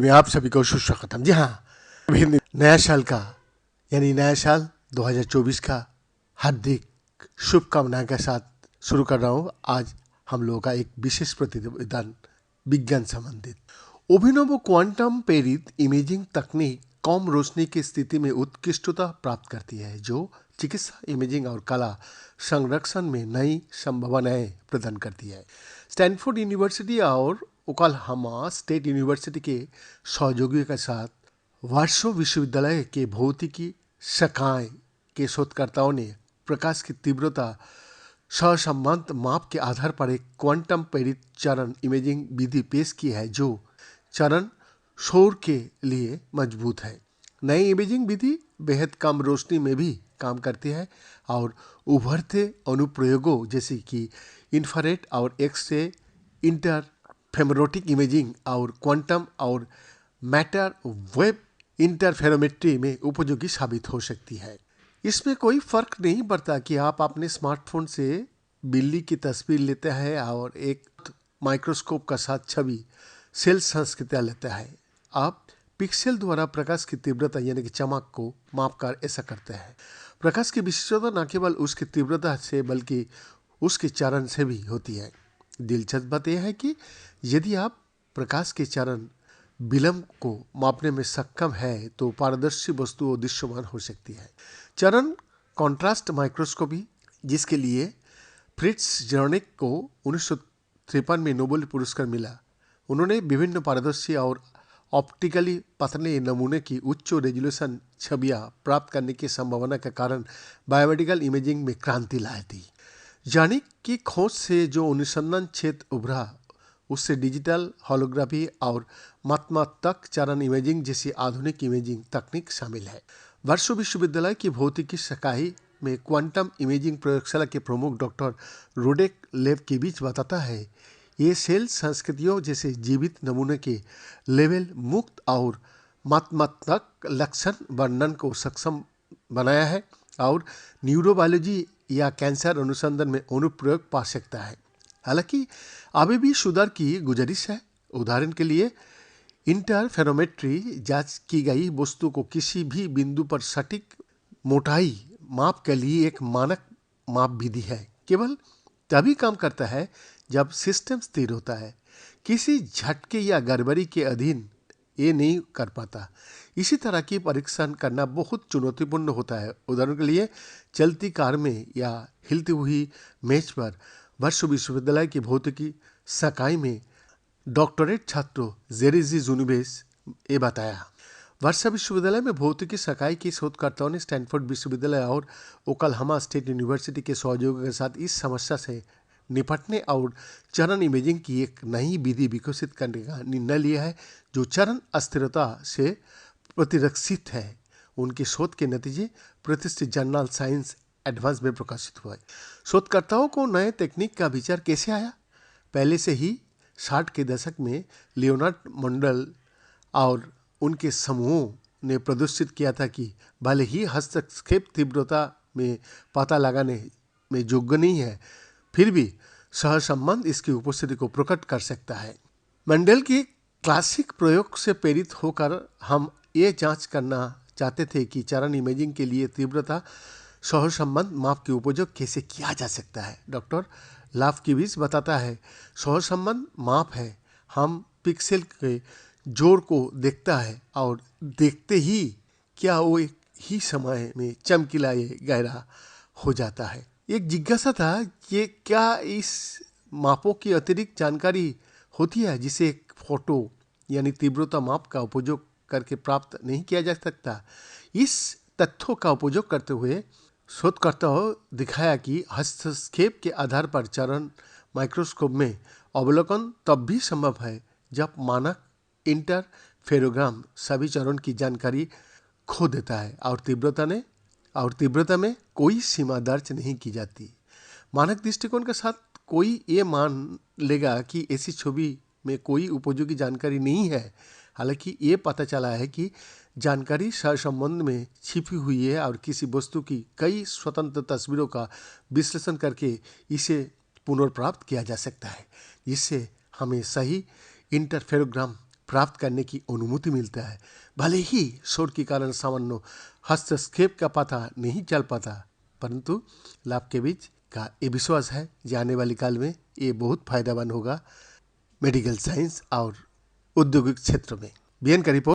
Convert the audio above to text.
मैं आप सभी को सुस्वागतम। जी हाँ, अभी नया साल का यानी नया साल 2024 का हार्दिक शुभकामनाएं के साथ शुरू कर रहा हूँ। आज हम लोगों का एक विशेष प्रतिवेदन विज्ञान संबंधित। अभिनव क्वांटम प्रेरित इमेजिंग तकनीक कम रोशनी की स्थिति में उत्कृष्टता प्राप्त करती है, जो चिकित्सा इमेजिंग और कला संरक्षण में नई संभावनाएं प्रदान करती है। स्टैनफोर्ड यूनिवर्सिटी और ओक्लाहोमा स्टेट यूनिवर्सिटी के सहयोगियों के साथ वार्सो विश्वविद्यालय के भौतिकी शाखाएं के शोधकर्ताओं ने प्रकाश की तीव्रता सहसंबंध माप के आधार पर एक क्वांटम प्रेरित चरण इमेजिंग विधि पेश की है, जो चरण शोर के लिए मजबूत है। नई इमेजिंग विधि बेहद कम रोशनी में भी काम करती है और उभरते अनुप्रयोगों जैसे कि इंफ्रारेड और एक्स-रे, इंटरफेरोमेट्रिक इमेजिंग और क्वांटम और मैटर वेव इंटरफेरोमेट्री में उपयोगी साबित हो सकती है। इसमें कोई फर्क नहीं पड़ता कि आप अपने स्मार्टफोन से बिल्ली की तस्वीर लेते हैं और एक माइक्रोस्कोप का साथ छवि सेल संस्कृतियाँ लेता है। आप पिक्सेल द्वारा प्रकाश की तीव्रता यानी कि चमक को मापकर ऐसा करते हैं। प्रकाश की विशेषता न केवल उसकी तीव्रता से बल्कि उसके चरण से भी होती है। दिलचस्प बात यह है कि यदि आप प्रकाश के चरण विलंब को मापने में सक्षम है तो पारदर्शी वस्तु दृश्यमान हो सकती है। चरण कॉन्ट्रास्ट माइक्रोस्कोपी, जिसके लिए फ्रिट्ज जर्निक को 1953 में नोबेल पुरस्कार मिला, उन्होंने विभिन्न पारदर्शी और ऑप्टिकली पतले नमूने की उच्च रेजोल्यूशन छवियां प्राप्त करने की संभावना के कारण बायोमेडिकल इमेजिंग में क्रांति लाई थी। जर्निक की खोज से जो अनुसंधान क्षेत्र उभरा उससे डिजिटल होलोग्राफी और मात्रात्मक चरण इमेजिंग जैसी आधुनिक इमेजिंग तकनीक शामिल है। वार्सो विश्वविद्यालय की भौतिकी शाखा में क्वांटम इमेजिंग प्रयोगशाला के प्रमुख डॉक्टर रोडेक लेवकेविच बताता है, ये सेल संस्कृतियों जैसे जीवित नमूने के लेवल मुक्त और मात्रात्मक लक्षण वर्णन को सक्षम बनाया है और न्यूरोबायोलॉजी या कैंसर अनुसंधान में अनुप्रयोग पा सकता है। हालांकि अभी भी सुधार की गुजारिश है। उदाहरण के लिए इंटरफेरोमेट्री जांच की गई वस्तु को किसी भी बिंदु पर सटीक मोटाई माप के लिए एक मानक माप विधि है, केवल तभी काम करता है जब सिस्टम स्थिर होता है। किसी झटके या गड़बड़ी के अधीन ये नहीं कर पाता। इसी तरह की परीक्षण करना बहुत चुनौतीपूर्ण होता है। उदाहरण के लिए चलती कार में या हिलती हुई मेज पर। वार्सो विश्वविद्यालय की भौतिकी शाखा में डॉक्टरेट छात्र जेरेजी जुनिवेस ये बताया। वार्सो विश्वविद्यालय में भौतिकी शाखा के शोधकर्ताओं ने स्टैनफोर्ड विश्वविद्यालय और ओक्लाहोमा स्टेट यूनिवर्सिटी के सहयोगियों के साथ इस समस्या से निपटने और चरण इमेजिंग की एक नई विधि विकसित करने का निर्णय लिया है, जो चरण अस्थिरता से प्रतिरक्षित है। उनके शोध के नतीजे प्रतिष्ठित जर्नल साइंस एडवांस में प्रकाशित हुए। शोधकर्ताओं को नए तकनीक का विचार कैसे आया? पहले से ही 60 के दशक में लियोनार्ड मंडल और उनके समूहों ने प्रदर्शित किया था कि भले ही हस्तक्षेप तीव्रता में पता लगाने में योग्य नहीं है, फिर भी सहसंबंध इसकी उपस्थिति को प्रकट कर सकता है। मंडल की क्लासिक प्रयोग से प्रेरित होकर हम ये जांच करना चाहते थे कि चरण इमेजिंग के लिए तीव्रता सहसंबंध माप के उपयोग कैसे किया जा सकता है। डॉक्टर लेवकेविच बताता है, सहसंबंध माप है, हम पिक्सेल के जोड़ को देखता है और देखते ही क्या वो एक ही समय में चमकीला ये गहरा हो जाता है। एक जिज्ञासा था कि क्या इस मापों की अतिरिक्त जानकारी होती है जिसे एक फोटो यानी तीव्रता माप का उपयोग करके प्राप्त नहीं किया जा सकता। इस तथ्यों का उपयोग करते हुए शोधकर्ताओं दिखाया कि हस्तक्षेप के आधार पर चरण माइक्रोस्कोप में अवलोकन तब भी संभव है जब मानक इंटरफेरोग्राम सभी चरण की जानकारी खो देता है और तीव्रता में कोई सीमा दर्ज नहीं की जाती। मानक दृष्टिकोण के साथ कोई ये मान लेगा कि ऐसी छवि में कोई उपयोगी जानकारी नहीं है। हालांकि ये पता चला है कि जानकारी सहसंबंध में छिपी हुई है और किसी वस्तु की कई स्वतंत्र तस्वीरों का विश्लेषण करके इसे पुनर्प्राप्त किया जा सकता है, जिससे हमें सही इंटरफेरोग्राम प्राप्त करने की अनुमति मिलता है। भले ही शोध के कारण सामान्य हस्तक्षेप का पता नहीं चल पाता, परंतु लाभ के बीच का ये विश्वास है कि आने वाले काल में ये बहुत फायदेमंद होगा मेडिकल साइंस और औद्योगिक क्षेत्र में। बीएन का रिपोर्ट।